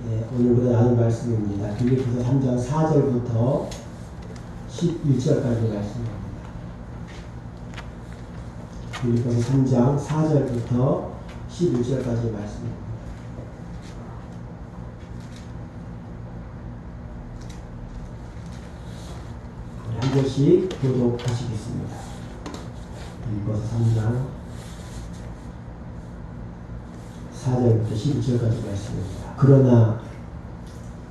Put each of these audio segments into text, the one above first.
예, 오늘부터 나눈 말씀입니다. 빌립보서 3장 4절부터 11절까지 말씀입니다. 빌립보서 3장 4절부터 11절까지 말씀입니다. 한 절씩 교독하시겠습니다. 빌립보서 3장 4절부터 11절까지 말씀입니다. 그러나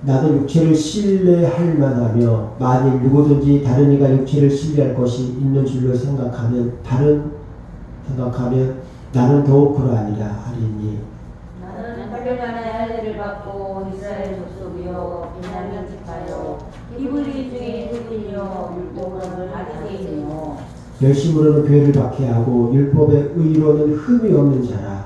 나도 육체를 신뢰할 만하며 만일 누구든지 다른 이가 육체를 신뢰할 것이 있는 줄로 생각하면 나는 더욱 그러하니라 하리니 나는 팔려만의 할례를 받고 이스라엘 족속이요 베냐민 지파요 히브리 중에 흑인이요 율법으로는 바리새인이요 열심으로는 교회를 박해하고 율법의 의로는 흠이 없는 자라.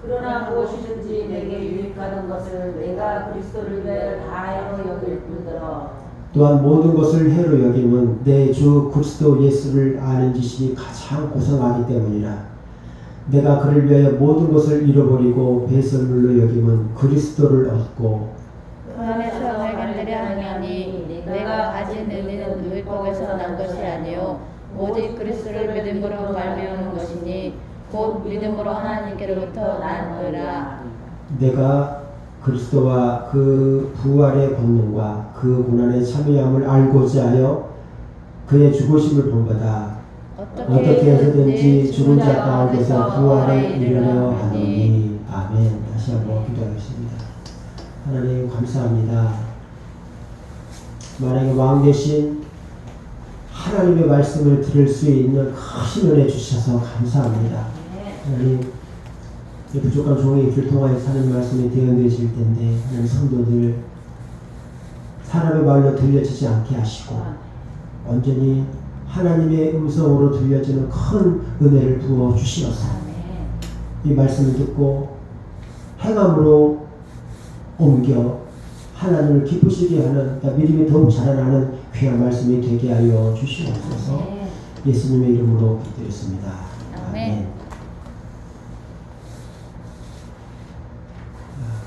그러나 무엇이든지 내게 유익하는 것을 내가 그리스도를 위하여 다해로 여길 뿐더러 또한 모든 것을 해로 여김은 내 주 그리스도 예수를 아는 지식이 가장 고상하기 때문이라. 내가 그를 위하여 모든 것을 잃어버리고 배설물로 여김은 그리스도를 얻고 그 안에서 발견되려 하니 내가 가진 의미는 율법에서 난 것이 아니요 오직 그리스도를 믿음으로 말미암은 것이니 곧 믿음으로 하나님께로부터 나노라. 내가 그리스도와 그 부활의 권능과 그 고난의 참여함을 알고자 하여 그의 죽으심을 본받아 어떻게 해서든지 죽은 자 가운데서 부활에 이르려 하노니. 아멘. 다시 한번 기도하겠습니다. 하나님 감사합니다. 만약에 왕 대신 하나님의 말씀을 들을 수 있는 큰 은혜 주셔서 감사합니다. 하나님 이 부족한 종의 입을 통하여 하나님 말씀이 대언되실 텐데 하나님 성도들 사람의 말로 들려지지 않게 하시고 완전히 하나님의 음성으로 들려지는 큰 은혜를 부어 주시옵소서. 이 말씀을 듣고 행함으로 옮겨 하나님을 기쁘시게 하는 믿음이 더욱 자라나는 귀한 말씀이 되게 하여 주시옵소서. 예수님의 이름으로 기도했습니다. 아멘.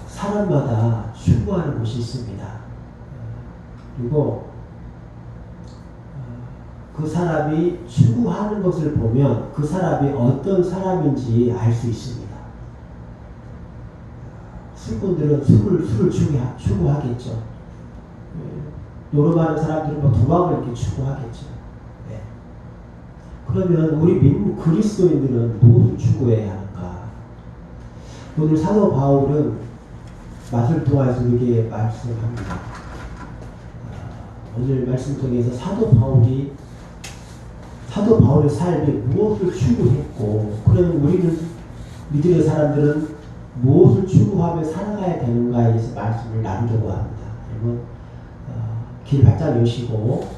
사람마다 추구하는 곳이 있습니다. 그리고 그 사람이 추구하는 것을 보면 그 사람이 어떤 사람인지 알 수 있습니다. 술꾼들은 술을 추구하겠죠. 노름하는 사람들은 뭐 도박을 이렇게 추구하겠죠. 네. 그러면 우리 민국 그리스도인들은 무엇을 추구해야 하는가? 오늘 사도 바울은 맛을 통해서 이렇게 말씀합니다. 오늘 말씀 통해서 사도 바울의 삶이 무엇을 추구했고, 그러면 우리는 믿음의 사람들은 무엇을 추구하며 살아가야 되는가에 대해서 말씀을 나누려고 합니다. 여러분 길 바짝 여시고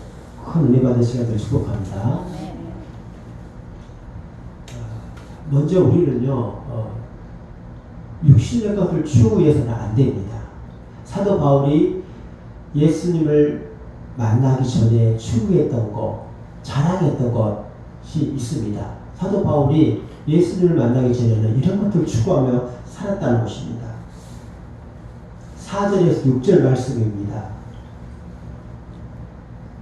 큰 은혜 받은 시간을 축복합니다. 먼저 우리는요 육신의 것을 추구해서는 안 됩니다. 사도 바울이 예수님을 만나기 전에 추구했던 것, 자랑했던 것이 있습니다. 사도 바울이 예수님을 만나기 전에는 이런 것들을 추구하며 살았다는 것입니다. 4절에서 6절 말씀입니다.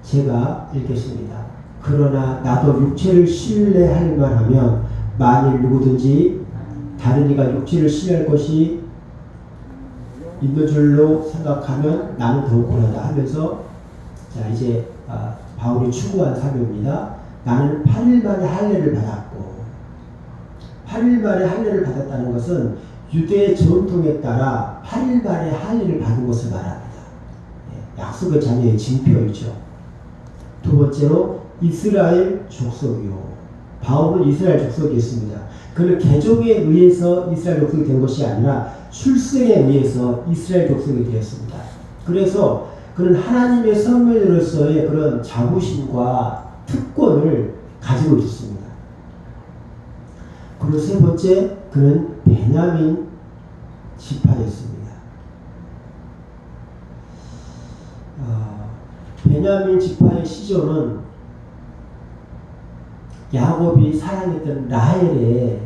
제가 읽겠습니다. 그러나 나도 육체를 신뢰할 만하면 만일 누구든지 다른 이가 육체를 신뢰할 것이 있는 줄로 생각하면 나는 더욱 권하다 하면서 자 이제 바울이 추구한 삶입니다. 나는 8일 만에 할례를 받았고 8일 만에 할례를 받았다는 것은 유대 전통에 따라 8일 만에 할례를 받은 것을 말합니다. 약속의 자녀의 징표이죠. 두 번째로 이스라엘 족속이요. 바울은 이스라엘 족속이었습니다. 그는 개종에 의해서 이스라엘 족속이 된 것이 아니라 출생에 의해서 이스라엘 족속이 되었습니다. 그래서 그는 하나님의 선민으로서의 그런 자부심과 특권을 가지고 있었습니다. 그리고 세 번째, 그는 베냐민 지파였습니다. 베냐민 지파의 시조는 야곱이 사랑했던 라헬의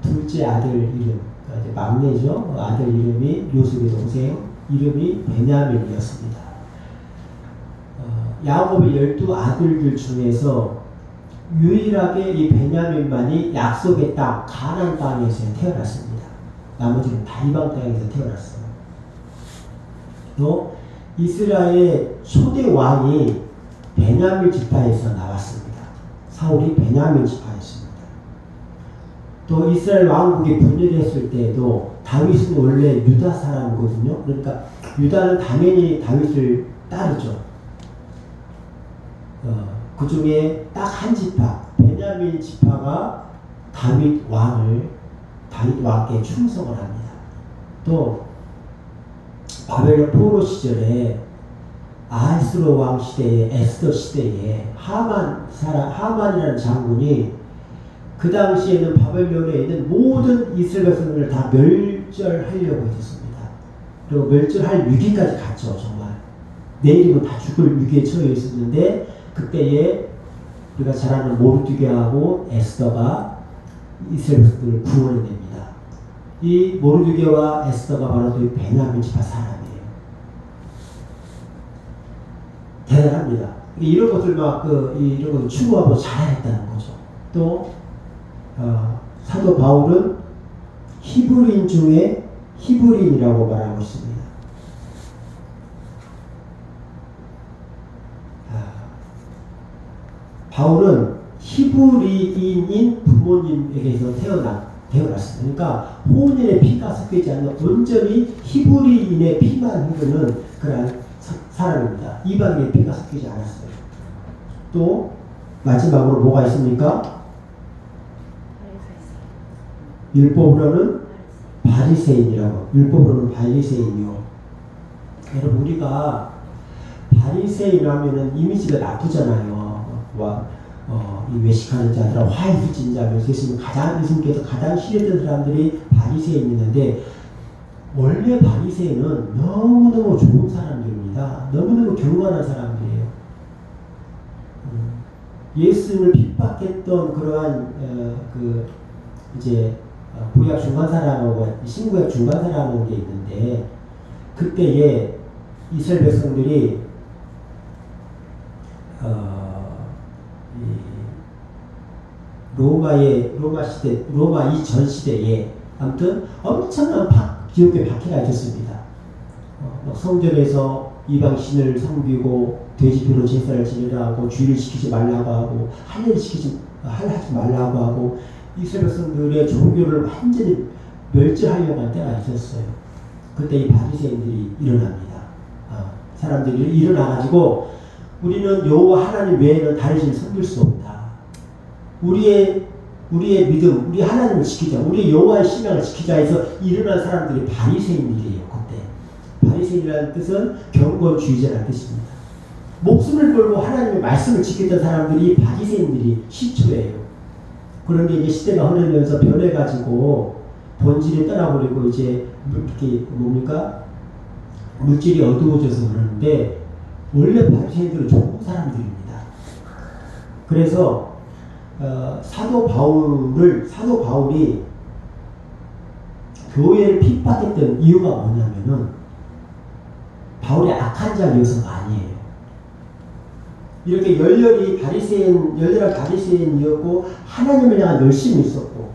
둘째 아들 이름 이제 막내죠. 아들 이름이 요셉의 동생 이름이 베냐민이었습니다. 야곱의 12 아들들 중에서 유일하게 이 베냐민만이 약속의 땅 가나안 땅에서 태어났습니다. 나머지는 다 이방 땅에서 태어났어요. 또 이스라엘의 초대 왕이 베냐민 지파에서 나왔습니다. 사울이 베냐민 지파였습니다. 또 이스라엘 왕국이 분열했을 때에도 다윗은 원래 유다 사람이거든요. 그러니까 유다는 당연히 다윗을 따르죠. 그 중에 딱 한 지파, 베냐민 지파가 다윗 왕께 충성을 합니다. 또 바벨론 포로 시절에 아하스로 왕 시대에 에스더 시대에 하만이라는 장군이 그 당시에는 바벨론에 있는 모든 이스라엘 백성들을 다 멸절하려고 했었습니다. 그리고 멸절할 위기까지 갔죠. 정말 내일이면 다 죽을 위기에 처해 있었는데 그때에 우리가 잘 아는 모르드게하고 에스더가 이스라엘 백성들을 구원해냅니다. 이 모르드게와 에스더가 바로 그 베냐민 지파 사람이에요. 대단합니다. 이런 것들 이런 것을 추구하고 잘했다는 거죠. 또 사도 바울은 히브리인 중에 히브리인이라고 말하고 있습니다. 바울은 히브리인인 부모님에게서 태어났습니다. 그러니까 혼인의 피가 섞이지 않는 온전히 히브리인의 피만 흐르는 그런 사람입니다. 이방인의 피가 섞이지 않았어요. 또 마지막으로 뭐가 있습니까? 율법으로는 바리새인이라고. 율법으로는 바리새인이요. 여러분 우리가 바리새인 하면은 이미지가 나쁘잖아요. 이 외식하는 자들아 화이트진 자들 예수님께서 가장 싫어했던 사람들이 바리새인이었는데 원래 바리새인은 너무너무 좋은 사람들입니다. 너무너무 경건한 사람들이에요. 예수님을 핍박했던 그러한 구약 중간사라고 신구약 중간사라는 게 있는데 그때에 이스라엘 백성들이 로마 이전 시대에 아무튼 엄청난 기독교 박해가 있었습니다. 성전에서 이방 신을 섬기고 돼지표로 제사를 지내라 하고 주의를 지키지 말라고 하고 하지 말라고 하고 이스라엘 백성들의 종교를 완전히 멸절하려고 한 때가 있었어요. 그때 이 바리새인들이 일어납니다. 사람들이 일어나가지고 우리는 여호와 하나님 외에는 다른 신을 섬길 수 없다. 우리의 믿음, 우리 하나님을 지키자. 우리 여호와의 신앙을 지키자 해서 일어난 사람들이 바리새인들이에요. 그때 바리새인이라는 뜻은 경건주의자라는 뜻입니다. 목숨을 걸고 하나님의 말씀을 지켰던 사람들이 바리새인들이 시초예요. 그런데 이제 시대가 흐르면서 변해가지고 본질이 떠나버리고 이제 이렇게 물질이 어두워져서 그러는데 원래 바리새인들은 좋은 사람들입니다. 그래서 사도 바울이 교회를 핍박했던 이유가 뭐냐면은 바울이 악한 자이어서가 아니에요. 이렇게 열렬한 바리새인이었고 하나님을 향한 열심이 있었고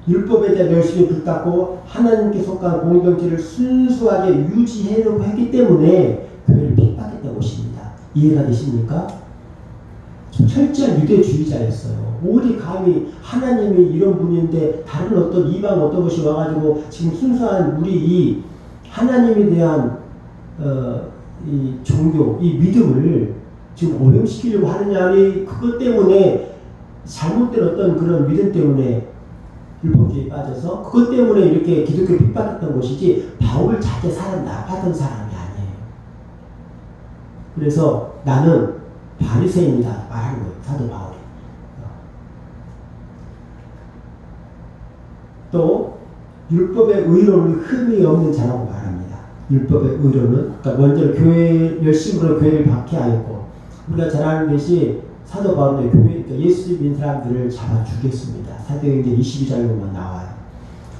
율법에 대한 열심히 불탔고 하나님께 속한 공동체를 순수하게 유지하려고 했기 때문에 교회를 핍박했던 것입니다. 이해가 되십니까? 철저한 유대주의자였어요. 어디 감히 하나님이 이런 분인데 다른 어떤 이방 어떤 것이 와가지고 지금 순수한 우리 이 하나님에 대한 이 종교, 이 믿음을 지금 오염시키려고 하느냐, 그것 때문에 잘못된 어떤 그런 믿음 때문에 율법주의에 빠져서 그것 때문에 이렇게 기독교를 핍박했던 것이지 바울 자체 나빴던 사람이 아니에요. 그래서 나는 바리새인이다 말하는 거예요. 사도 바울이. 또 율법의 의로는 흠이 없는 자라고 말합니다. 율법의 의로는 그러니까 먼저 열심으로 교회를 박해하였고 우리가 잘 아는 것이 사도 바울의 교회, 그러니까 예수 믿는 사람들을 잡아 죽였습니다. 사도행전 22장에만 나와요.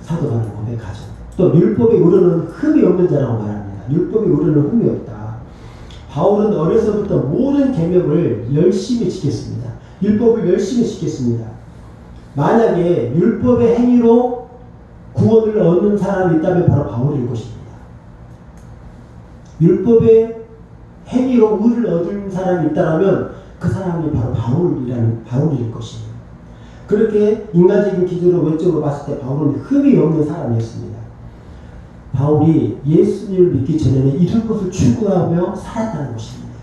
사도 바울은 고백하죠. 또 율법에 우러는 흠이 없는 자라고 말합니다. 율법에 우러는 흠이 없다. 바울은 어려서부터 모든 계명을 열심히 지켰습니다. 율법을 열심히 지켰습니다. 만약에 율법의 행위로 구원을 얻는 사람이 있다면 바로 바울일 것입니다. 율법의 행위로 의를 얻은 사람이 있다면 그 사람이 바로 바울일 것입니다. 그렇게 인간적인 기준으로 외적으로 봤을 때 바울은 흠이 없는 사람이었습니다. 바울이 예수님을 믿기 전에는 이런 것을 추구하며 살았다는 것입니다.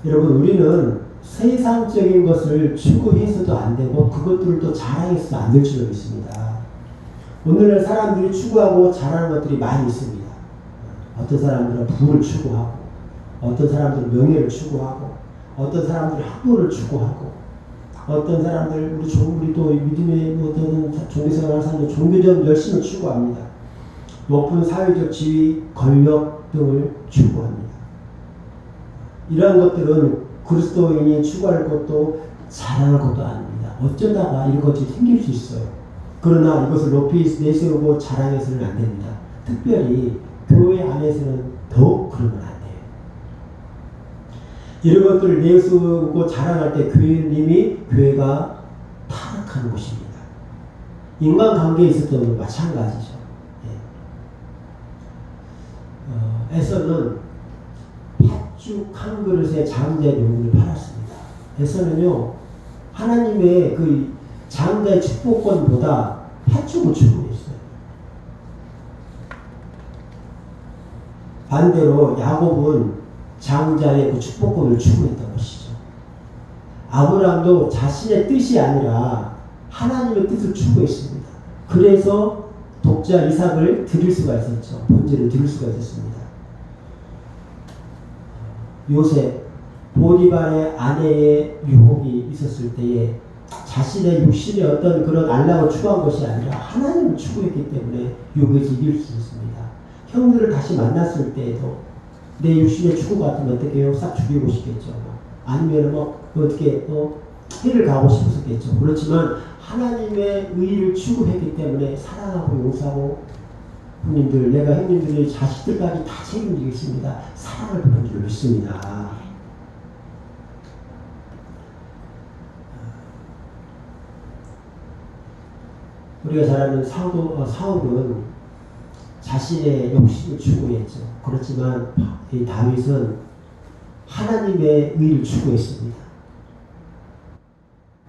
여러분, 우리는 세상적인 것을 추구해서도 안 되고 그것들을 또 자랑해서도 안 될 줄로 믿습니다. 오늘날 사람들이 추구하고 자랑하는 것들이 많이 있습니다. 어떤 사람들은 부를 추구하고, 어떤 사람들은 명예를 추구하고, 어떤 사람들은 학벌을 추구하고, 어떤 사람들 우리 또 믿음의 어떤 종교생활을 사는 종교적 열심을 추구합니다. 높은 사회적 지위, 권력 등을 추구합니다. 이러한 것들은 그리스도인이 추구할 것도 자랑할 것도 아닙니다. 어쩌다가 이런 것이 생길 수 있어요. 그러나 이것을 높이 내세우고 자랑해서는 안 됩니다. 특별히 교회 안에서는 더욱 그러면 안 돼요. 이런 것들을 내세우고 자랑할 때 교회가 타락하는 것입니다. 인간관계에 있어도 마찬가지죠. 에서는 팥죽 한 그릇에 장자의 명분을 팔았습니다. 에서는요, 하나님의 그 장자의 축복권보다 팥죽을 추구했어요. 반대로 야곱은 장자의 그 축복권을 추구했던 것이죠. 아브라함도 자신의 뜻이 아니라 하나님의 뜻을 추구했습니다. 그래서 독자 이삭을 드릴 수가 있었죠. 번제를 드릴 수가 있었습니다. 요셉, 보디발의 아내의 유혹이 있었을 때에 자신의 육신의 어떤 그런 안락을 추구한 것이 아니라 하나님을 추구했기 때문에 유혹에서 이길 수 있습니다. 형들을 다시 만났을 때에도 내 육신의 추구 같으면 어떻게 해요? 싹 죽이고 싶겠죠. 아니면 어떻게 해를 가고 싶었겠죠. 그렇지만 하나님의 의를 추구했기 때문에 사랑하고 용서하고, 형님들, 내가 형님들의 자식들까지 다 책임지겠습니다. 사랑을 베푼 줄 믿습니다. 우리가 잘 아는 사울은 자신의 욕심을 추구했죠. 그렇지만 이 다윗은 하나님의 의를 추구했습니다.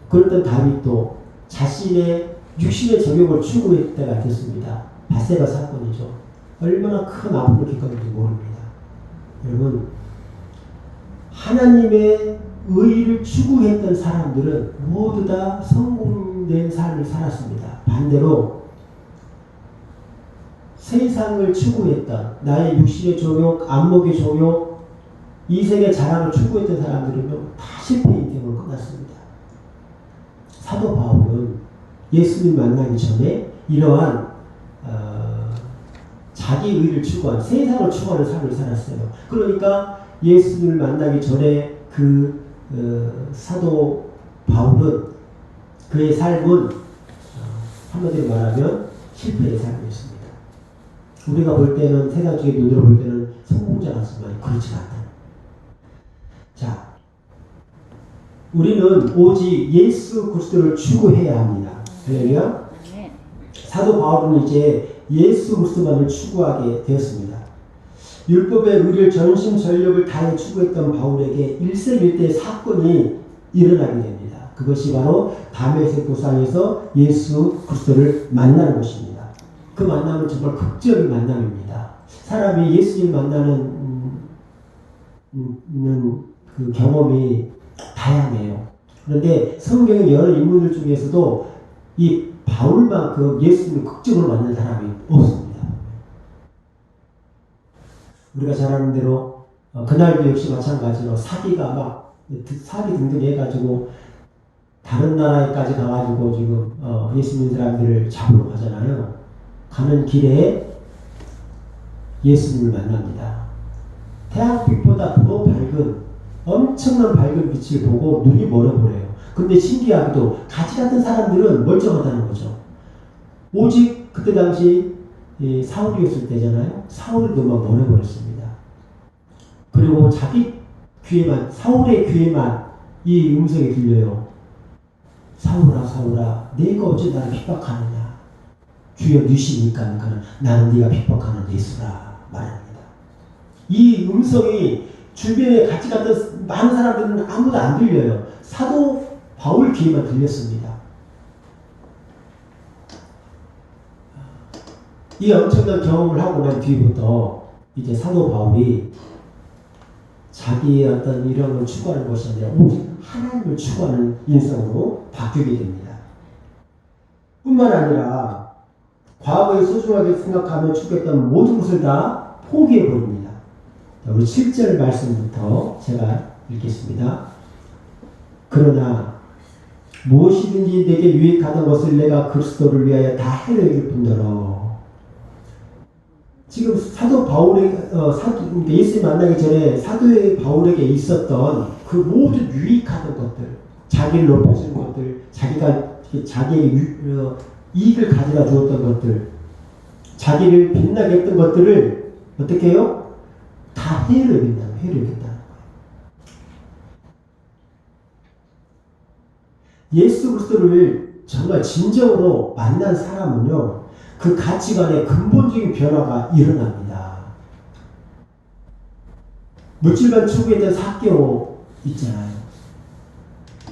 그랬던 다윗도 자신의 육신의 정욕을 추구할 때가 있었습니다. 바세바 사건이죠. 얼마나 큰 아픔을 겪었는지 모릅니다. 여러분, 하나님의 의를 추구했던 사람들은 모두 다 성공된 삶을 살았습니다. 반대로 세상을 추구했던, 나의 육신의 정욕, 안목의 정욕, 이생의 자랑을 추구했던 사람들은요, 다 실패의 인생으로 끝났습니다. 사도 바울은 예수님 만나기 전에 이러한 자기 의를 추구한, 세상을 추구하는 삶을 살았어요. 그러니까 예수님을 만나기 전에 사도 바울은 그의 삶은 한마디로 말하면 실패의 삶이었습니다. 우리가 볼 때는, 세상적인 눈으로 볼 때는 성공자 같지만 그렇지 않다. 자, 우리는 오직 예수 그리스도를 추구해야 합니다. 할렐루야. 사도 바울은 이제 예수 그리스도만을 추구하게 되었습니다. 율법의 의를 전심전력을 다해 추구했던 바울에게 일생일대 사건이 일어나게 됩니다. 그것이 바로 다메섹 도상에서 예수 그리스도를 만나는 것입니다. 그 만남은 정말 극적인 만남입니다. 사람이 예수님 만나는 그 경험이 다양해요. 그런데 성경의 여러 인물들 중에서도 이 바울만큼 예수님을 극적으로 만난 사람이 없습니다. 우리가 잘 아는 대로 그날도 역시 마찬가지로 사기 등등 해가지고 다른 나라에까지 가가지고 지금 예수 믿는 사람들을 잡으러 가잖아요. 가는 길에 예수님을 만납니다. 태양빛보다 더 밝은, 엄청난 밝은 빛을 보고 눈이 멀어버려요. 근데 신기하게도 같이 갔던 사람들은 멀쩡하다는 거죠. 오직 그때 당시 사울이었을 때잖아요. 사울이 도망보내버렸습니다. 그리고 자기 귀에만, 사울의 귀에만 이 음성이 들려요. 사울아 사울아 네가 어째 나를 핍박하느냐. 주여 누시니까 나는 네가 핍박하는 예수라 말합니다. 이 음성이 주변에 같이 갔던 많은 사람들은 아무도 안 들려요. 사도 바울 귀에만 들렸습니다. 이 엄청난 경험을 하고 난 뒤부터 이제 사도 바울이 자기의 어떤 이런 걸 추구하는 것이 아니라 오직 하나님을 추구하는 인생으로 바뀌게 됩니다. 뿐만 아니라 과거에 소중하게 생각하며 추구했던 모든 것을 다 포기해버립니다. 우리 7절 말씀부터 제가 읽겠습니다. 그러나 무엇이든지 내게 유익하던 것을 내가 그리스도를 위하여 다 해로 여길 뿐더러. 지금 사도 바울의 예수님 만나기 전에 사도의 바울에게 있었던 그 모든 유익하던 것들, 자기를 높여주는 것들, 자기의 이익을 가져다 주었던 것들, 자기를 빛나게 했던 것들을 어떻게 해요? 다 해로 여긴다는 거예요. 예수 그리스도를 정말 진정으로 만난 사람은요, 그 가치관에 근본적인 변화가 일어납니다. 물질만 추구했던 삭개오 있잖아요.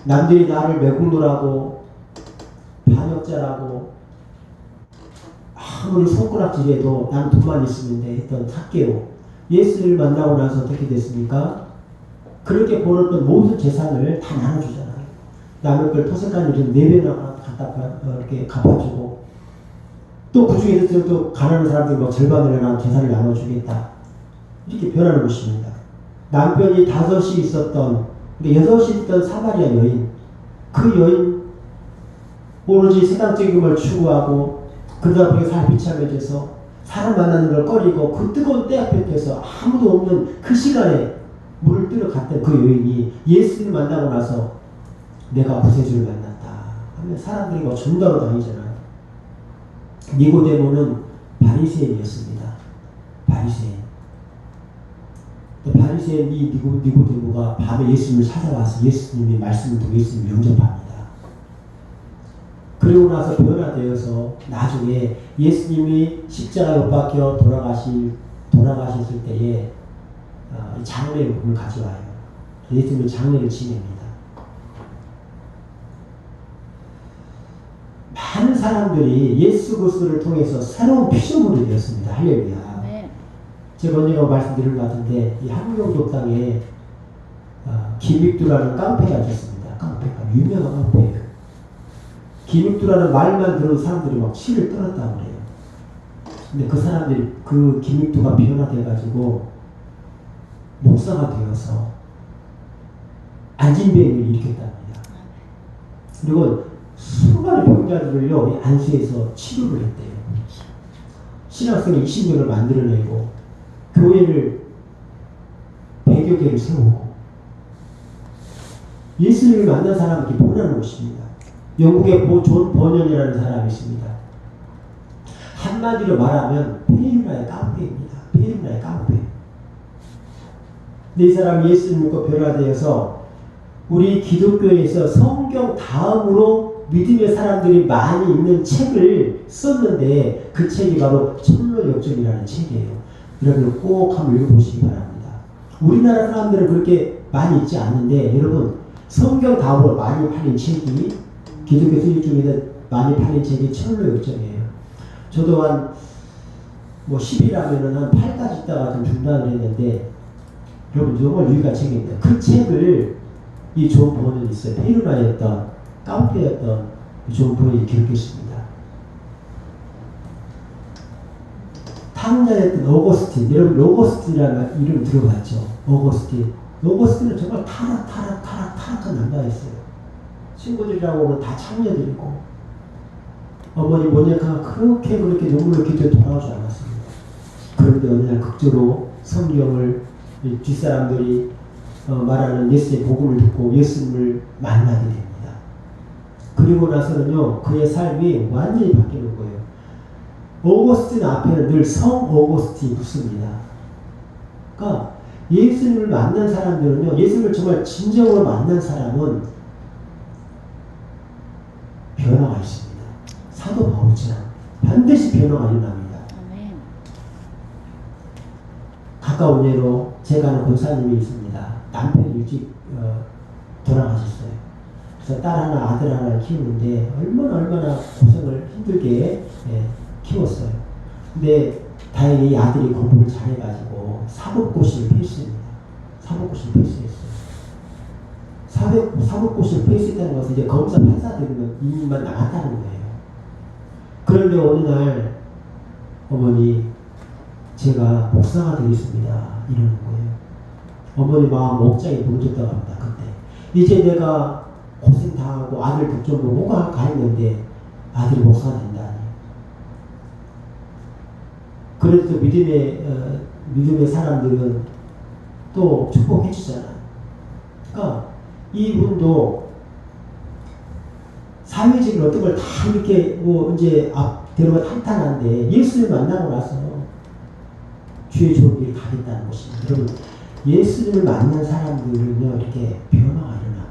남들이 나를 매국노라고 반역자라고 아무리 손가락질해도 난 돈만 있으면 돼 했던 삭개오. 예수를 만나고 나서 어떻게 됐습니까? 그렇게 벌었던 모든 재산을 다 나눠주잖아요. 남의 걸 토색한 일은 4배나 갖다 이렇게 갚아주고, 또 그 중에서 또 가난한 사람들이 막 절반을 해나 재산을 나눠주겠다. 이렇게 변하는 것입니다. 남편이 5이 있었던, 그러니까 6이 있던 사마리아 여인, 그 여인 오로지 세상적인 걸 추구하고 그러다 보니 삶이 비참해져서 사람 만나는 걸 꺼리고 그 뜨거운 때 앞에서 아무도 없는 그 시간에 물을 뜨러 갔던 그 여인이 예수를 만나고 나서 내가 구세주를 만났다 하면 사람들이 막 전도하러 다니잖아요. 니고데모는 바리새인이었습니다. 바리새인. 바리새인 이 니고데모가 밤에 예수님을 찾아와서 예수님의 말씀을 듣고 예수님을 영접합니다. 그리고 나서 변화되어서 나중에 예수님이 십자가에 못 박혀 돌아가셨을 때에 장례의 복을 가져와요. 예수님의 장례를 지냅니다. 많은 사람들이 예수 그리스도를 통해서 새로운 피조물이 되었습니다. 할렐루야. 네. 제가 언젠가 말씀드린 것 같은데 이 한국영도 땅에 김익두라는 깡패가 있었습니다. 깡패가 유명한 깡패예요. 김익두라는 말만 들은 사람들이 막 치를 떨었다고 그래요. 근데 그 사람들이 그 김익두가 변화돼가지고 목사가 되어서 안진뱅이를 일으켰답니다. 그리고 수많은 병자들을요 안수해서 치료를 했대요. 신학생을 20명을 만들어내고 교회를 100여 개를 세우고 예수님을 만난 사람이 이렇게 보라는 것입니다. 영국의 존 버년이라는 사람이 있습니다. 한마디로 말하면 페르나의 깡패입니다. 페르나의 깡패. 근데 이 사람이 예수님 믿고 변화되어서 우리 기독교에서 성경 다음으로 믿음의 사람들이 많이 읽는 책을 썼는데 그 책이 바로 철로역정이라는 책이에요. 여러분 꼭 한번 읽어보시기 바랍니다. 우리나라 사람들은 그렇게 많이 읽지 않는데 여러분 성경 다음으로 많이 팔린 책이 기독교 수익 중에서 많이 팔린 책이 철로역정이에요. 저도 한 10일하면은 한 8까지 있다가 좀 중단을 했는데 여러분 정말 유익한 책입니다. 그 책을 이 존 버년이 있어요. 페르나였던 깡패였던 존 버년이 기록했습니다. 탕자였던 어거스틴, 여러분 어거스틴이라는 이름 들어봤죠? 어거스틴은 정말 타락한 남자였어요. 친구들이라고 다 창녀들이고 어머니 모니카가 그렇게 눈물로 기도에 돌아오지 않았습니다. 그런데 어느 날 극적으로 성경을 뒷사람들이 말하는 예수의 복음을 듣고 예수님을 만나게 됩니다. 그리고 나서는요, 그의 삶이 완전히 바뀌는 거예요. 오거스틴 앞에는 늘 성 오거스틴이 붙습니다. 그러니까 예수님을 만난 사람들은요, 예수님을 정말 진정으로 만난 사람은 변화가 있습니다. 사도 바울처럼 반드시 변화가 일어납니다. 아멘. 가까운 예로 제가 아는 권사님이 있습니다. 남편이 일찍 돌아가셨어요. 그래서 딸 하나 아들 하나 키우는데 얼마나 고생을 힘들게 키웠어요. 근데 다행히 아들이 공부를 잘해가지고 사법고시를 패스했습니다. 사법고시를 패스했어요. 사법고시를 패스했다는 것은 이제 검사 판사들은 이민만 나갔다는 거예요. 그런데 어느 날 어머니 제가 목사가 되겠습니다 이러는 거예요. 어머니 마음 옥장이 무너졌다고 합니다. 그때 이제 내가 고생 당하고 아들 독점으로 뭐가 했는데 아들이 목사가 된다니. 그래도 믿음의 사람들은 또 축복해 주잖아요. 그러니까 이분도 사회적인 어떤 걸 다 이렇게 이제 앞대로가 탄탄한데 예수를 만나고 나서 주의 좋은 길을 가겠다는 것입니다. 여러분, 예수님을 만난 사람들은요, 이렇게 변화가 일어납니다.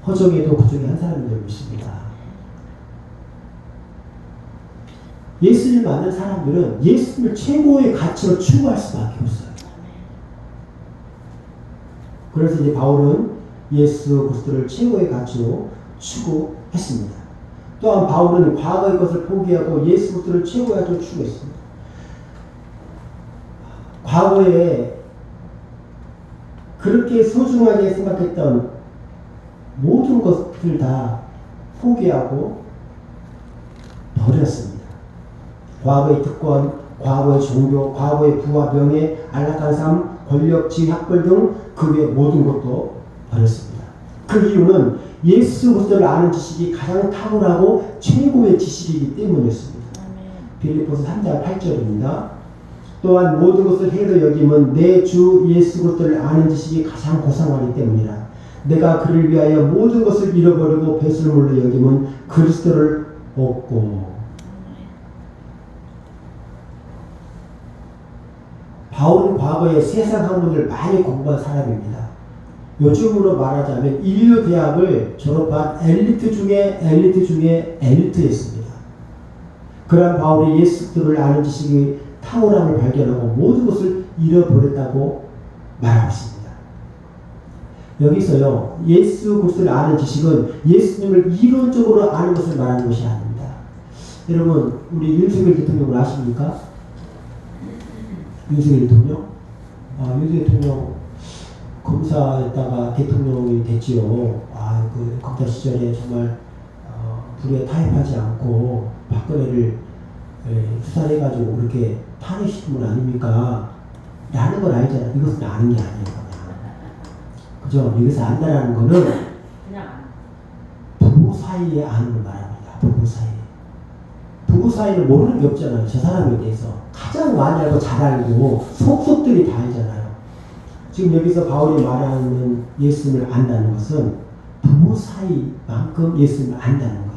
허정에도 그 중에 한 사람이 되고 있습니다. 예수님을 만난 사람들은 예수님을 최고의 가치로 추구할 수밖에 없어요. 그래서 이제 바울은 예수 그리스도를 최고의 가치로 추구했습니다. 또한 바울은 과거의 것을 포기하고 예수 그리스도를 최고의 가치로 추구했습니다. 과거에 그렇게 소중하게 생각했던 모든 것들 다 포기하고 버렸습니다. 과거의 특권, 과거의 종교, 과거의 부와 명예, 안락한 삶, 권력, 지위, 학벌 등 그 외 모든 것도 버렸습니다. 그 이유는 예수 그리스도를 아는 지식이 가장 탁월하고 최고의 지식이기 때문이었습니다. 빌립보서 3장 8절입니다. 또한 모든 것을 해로 여김은 내 주 예수 그리스도를 아는 지식이 가장 고상하기 때문이라. 내가 그를 위하여 모든 것을 잃어버리고 배설물로 여김은 그리스도를 얻고. 바울은 과거에 세상 학문을 많이 공부한 사람입니다. 요즘으로 말하자면 인류 대학을 졸업한 엘리트 중에 엘리트였습니다. 그러한 바울이 예수 그리스도를 아는 지식의 탁월함을 발견하고 모든 것을 잃어버렸다고 말하고 있습니다. 여기서요, 예수 그리스도를 아는 지식은 예수님을 이론적으로 아는 것을 말하는 것이 아닙니다. 여러분, 우리 윤석열 대통령을 아십니까? 윤석열 대통령? 윤석열 대통령 검사였다가 대통령이 됐지요. 그 검사 시절에 정말 불에 타협하지 않고 박근혜를 수사해가지고 그렇게 탄핵시킨 분 아닙니까? 라는 걸 알잖아요. 이것은 아는 게 아니에요. 그죠? 여기서 안다라는 거는 부부 사이에 아는 걸 말합니다. 부부 사이에. 부부 사이를 모르는 게 없잖아요. 저 사람에 대해서. 가장 많이 알고 잘 알고 속속들이 다 알잖아요. 지금 여기서 바울이 말하는 예수님을 안다는 것은 부부 사이만큼 예수님을 안다는 거예요.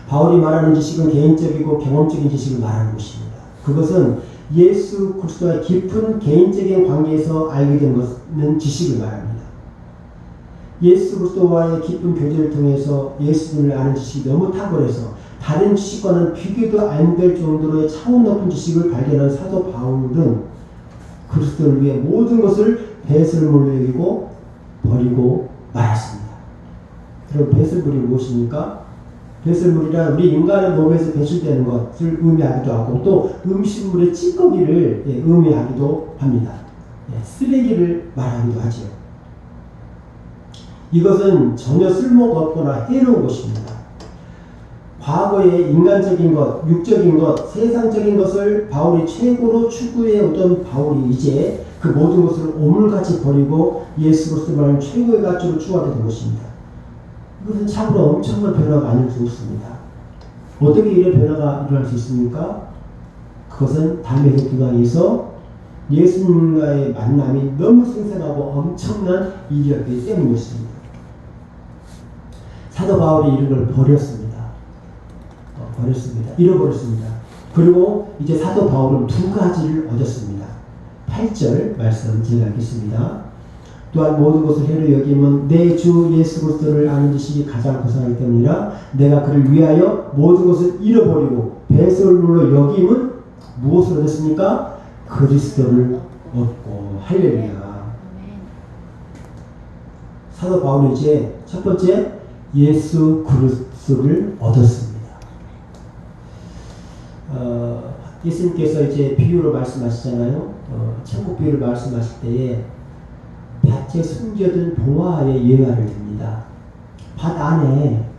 바울이 말하는 지식은 개인적이고 경험적인 지식을 말하는 것입니다. 그것은 예수 그리스도와의 깊은 개인적인 관계에서 알게 되는 지식을 말합니다. 예수 그리스도와의 깊은 교제를 통해서 예수님을 아는 지식이 너무 탁월해서 다른 지식과는 비교도 안 될 정도로의 차원 높은 지식을 발견한 사도 바울은 그리스도를 위해 모든 것을 배설물로 여기고 버리고 말았습니다. 그럼 배설물이 무엇입니까? 배설물이란 우리 인간의 몸에서 배출되는 것을 의미하기도 하고 또 음식물의 찌꺼기를 의미하기도 합니다. 쓰레기를 말하기도 하죠. 이것은 전혀 쓸모가 없거나 해로운 것입니다. 과거의 인간적인 것, 육적인 것, 세상적인 것을 바울이 최고로 추구해 오던 바울이 이제 그 모든 것을 오물같이 버리고 예수 그리스도만을 최고의 가치로 추구하게 된 것입니다. 이것은 참으로 엄청난 변화가 아닐 수 없습니다. 어떻게 이런 변화가 일어날 수 있습니까? 그것은 담의 독두강에서 예수님과의 만남이 너무 생생하고 엄청난 일이었기 때문이었습니다. 사도 바울이 이런 걸 버렸습니다. 버렸습니다. 잃어버렸습니다. 그리고 이제 사도 바울은 두 가지를 얻었습니다. 8절 말씀 제가 읽겠습니다. 또한 모든 것을 해로 여기면 내 주 예수 그리스도를 아는 지식이 가장 고상하기 때문이라. 내가 그를 위하여 모든 것을 잃어버리고 배설물로 여김은 무엇을 얻었습니까? 그리스도를 얻고. 할렐루야. 사도 바울은 이제 첫 번째 예수 그리스도를 얻었습니다. 예수님께서 이제 비유로 말씀하시잖아요. 천국 비유를 말씀하실 때에 밭에 숨겨둔 보화의 예화를 듭니다. 밭 안에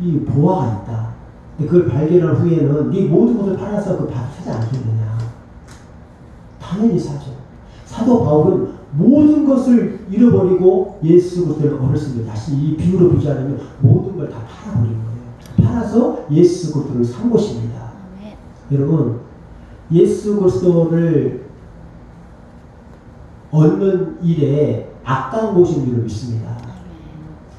이 보화가 있다. 근데 그걸 발견한 후에는 네 모든 것을 팔아서 그 밭을 사지 않겠느냐. 당연히 사죠. 사도 바울은 모든 것을 잃어버리고 예수 그리스도를 얻었습니다. 다시 이 비유로 보지 않으면 모든 걸 다 팔아버린 거예요. 팔아서 예수 그리스도를 산 것입니다. 여러분, 예수 그리스도를 얻는 일에 아까운 곳인 줄을 믿습니다.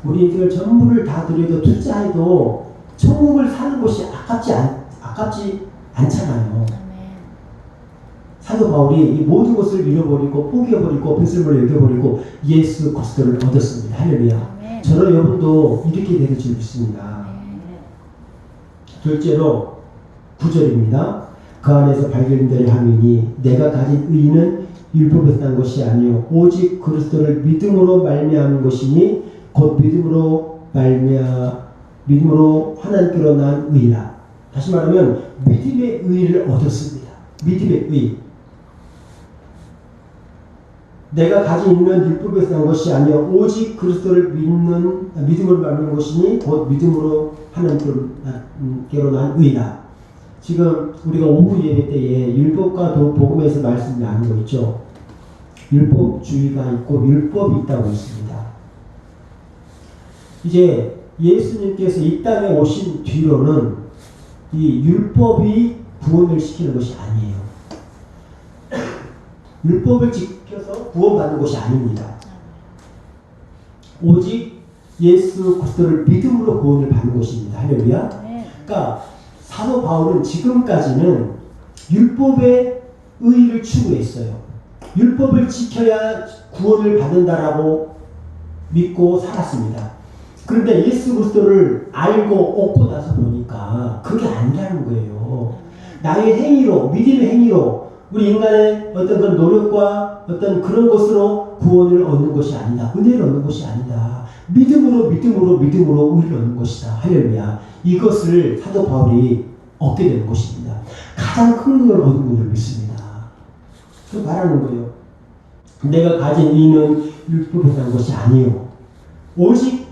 우리 인생을 전부를 다 드려도 투자해도 천국을 사는 것이 아깝지 않잖아요. 사도 바울이 이 모든 것을 잃어버리고 포기해버리고 배설물을 여겨버리고 예수 그리스도를 얻었습니다. 할렐루야. 저는 여러분도 이렇게 될 줄 믿습니다. 둘째로 9절입니다. 그 안에서 발견되려 함이니 내가 가진 의는 율법에서 난 것이 아니요 오직 그리스도를 믿음으로 말미암은 것이니 곧 믿음으로 하나님께로 난 의라. 다시 말하면 믿음의 의를 얻었습니다. 믿음의 의. 내가 가진 있는 율법에서 난 것이 아니요 오직 그리스도를 믿음으로 말미암은 것이니 곧 믿음으로 하나님께로 난 의라. 지금 우리가 오후 예배 때에 율법과 복음에서 말씀을 나누고 있죠. 율법주의가 있고 율법이 있다고 있습니다. 이제 예수님께서 이 땅에 오신 뒤로는 이 율법이 구원을 시키는 것이 아니에요. 율법을 지켜서 구원받는 것이 아닙니다. 오직 예수 그리스도를 믿음으로 구원을 받는 것입니다. 할렐루야. 그러니까 사도 바울은 지금까지는 율법의 의의를 추구했어요. 율법을 지켜야 구원을 받는다라고 믿고 살았습니다. 그런데 예수 그리스도를 알고 얻고 나서 보니까 그게 아니라는 거예요. 나의 행위로, 믿음의 행위로 우리 인간의 어떤 그런 노력과 어떤 그런 것으로 구원을 얻는 것이 아니다. 은혜를 얻는 것이 아니다. 믿음으로 의를 얻는 것이다. 할렐루야. 이것을 사도 바울이 얻게 되는 것입니다. 가장 큰 걸 얻은 것을 믿습니다. 그 말하는 거예요. 내가 가진 의는 율법에서 난 것이 아니요 오직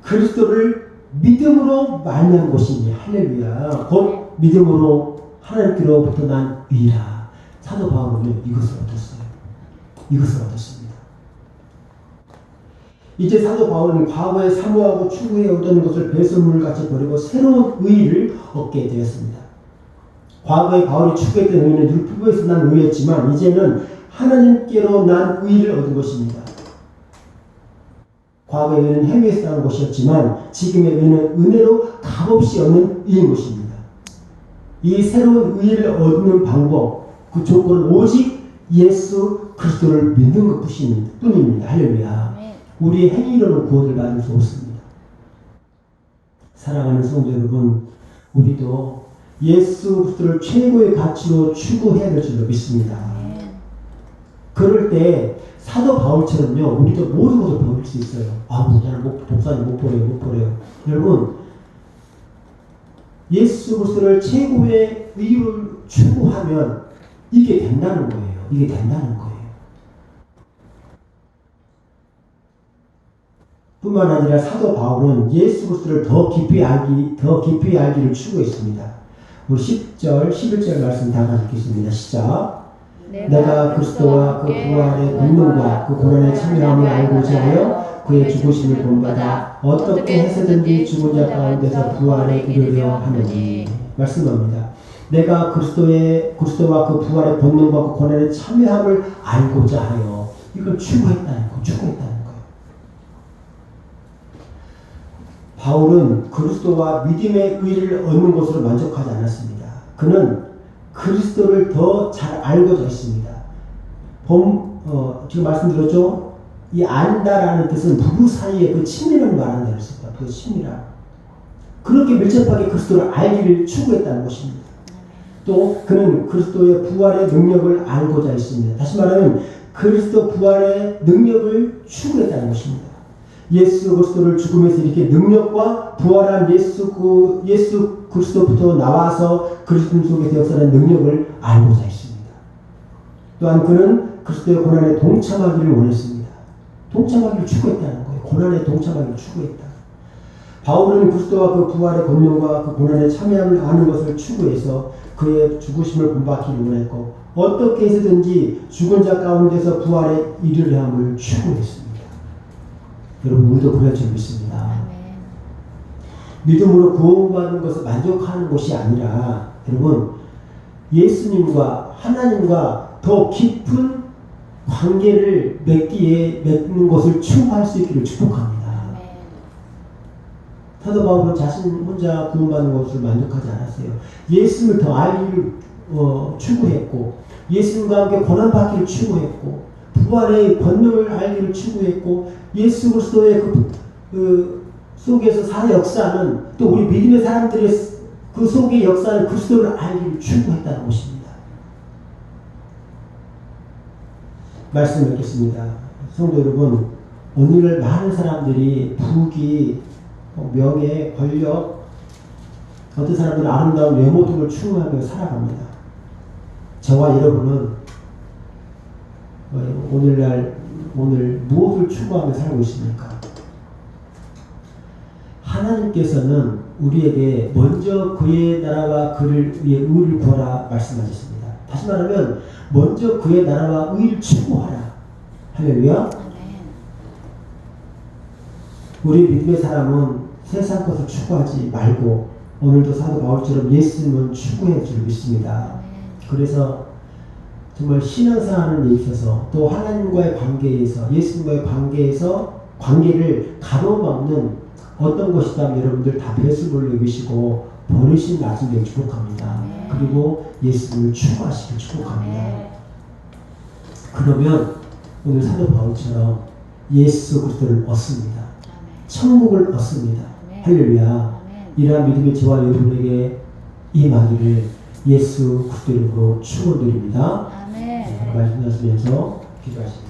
그리스도를 믿음으로 말미암은 것이니. 할렐루야. 곧 믿음으로 하나님께로부터 난 의라. 사도 바울은 이것을 얻었어요. 이것을 얻었습니다. 이제 사도 바울은 과거에 사모하고 추구해 오던 것을 배설물같이 버리고 새로운 의를 얻게 되었습니다. 과거에 바울이 추구했던 의는 율법에서 난 의였지만 이제는 하나님께로 난 의를 얻은 것입니다. 과거의 의는 행위에서 난 것이었지만 지금의 의는 은혜로 값없이 얻는 의인 것입니다. 이 새로운 의를 얻는 방법, 그 조건은 오직 예수 그리스도를 믿는 것 뿐입니다. 할렐루야. 우리의 행위로는 구원을 받을 수 없습니다. 사랑하는 성도 여러분, 우리도 예수 그리스도를 최고의 가치로 추구해야 될 줄로 믿습니다. 그럴 때 사도 바울처럼요, 우리도 모든 것을 버릴 수 있어요. 나는 목사님 못 버려요. 여러분, 예수 그리스도를 최고의 의로 추구하면 이게 된다는 거예요. 이게 된다는 거예요. 뿐만 아니라 사도 바울은 예수 그리스도를 더 깊이 알기를 추구했습니다. 우리 10절, 11절 말씀 다 같이 읽겠습니다. 시작. 내가 그리스도와 그 부활의 권능과 그 고난의 참여함을 알고자 하여 그의 죽으심을 본받아 어떻게 해서든지 죽은 자 가운데서 부활에 이르려 하느니. 말씀합니다. 내가 그리스도와 그 부활의 권능과 그 고난의 참여함을 알고자 하여 이걸 추구했다는 거예요. 바울은 그리스도와 믿음의 의를 얻는 것으로 만족하지 않았습니다. 그는 그리스도를 더 잘 알고자 했습니다. 지금 말씀드렸죠? 이 안다라는 뜻은 부부 사이의 그 친밀함을 말한다고 했습니다. 그 친밀함. 그렇게 밀접하게 그리스도를 알기를 추구했다는 것입니다. 또 그는 그리스도의 부활의 능력을 알고자 했습니다. 다시 말하면 그리스도 부활의 능력을 추구했다는 것입니다. 예수 그리스도를 죽음에서 이렇게 능력과 부활한 예수 그리스도부터 나와서 그리스도 속에서 역사하는 능력을 알고자 했습니다. 또한 그는 그리스도의 고난에 동참하기를 원했습니다. 동참하기를 추구했다는 거예요. 고난에 동참하기를 추구했다. 바울은 그리스도와 그 부활의 권능과 그 고난에 참여함을 아는 것을 추구해서 그의 죽으심을 본받기를 원했고 어떻게 해서든지 죽은 자 가운데서 부활에 이르려 함을 추구했습니다. 여러분 우리도 그럴 줄 믿습니다. 믿음으로 구원받는 것을 만족하는 것이 아니라 여러분 예수님과 하나님과 더 깊은 관계를 맺는 것을 추구할 수 있기를 축복합니다. 사도 바울은 자신 혼자 구원받는 것을 만족하지 않았어요. 예수님을 더 알기를 추구했고 예수님과 함께 고난받기를 추구했고 부활의 권능을 알기를 추구했고 예수 그리스도의 그 속에서 살아 역사는 또 우리 믿음의 사람들의 그 속의 역사는 그리스도를 알기를 추구했다는 것입니다. 말씀 읽겠습니다. 성도 여러분, 오늘 많은 사람들이 부귀, 명예, 권력, 어떤 사람들은 아름다운 외모 등을 추구하며 살아갑니다. 저와 여러분은 오늘 무엇을 추구하며 살고 있습니까? 하나님께서는 우리에게 먼저 그의 나라와 그를 위해 의를 구하라 말씀하셨습니다. 다시 말하면 먼저 그의 나라와 의를 추구하라. 할렐루야. 우리 믿음의 사람은 세상 것을 추구하지 말고 오늘도 사도 바울처럼 예수님은 추구해 줄 믿습니다. 그래서 정말 신앙생활에 있어서 또 하나님과의 관계에서 예수님과의 관계를 가로막는 어떤 것이든 여러분들 다 배수를 여기시고 버리신 말씀을 축복합니다. 그리고 예수님을 추구하시길 축복합니다. 그러면 오늘 사도 바울처럼 예수 그리스도를 얻습니다. 천국을 얻습니다. 할렐루야. 이러한 믿음의 저와 여러분에게 임하기를 예수 그리스도 이름으로 축원드립니다. 말씀하시면서 기도하십니다.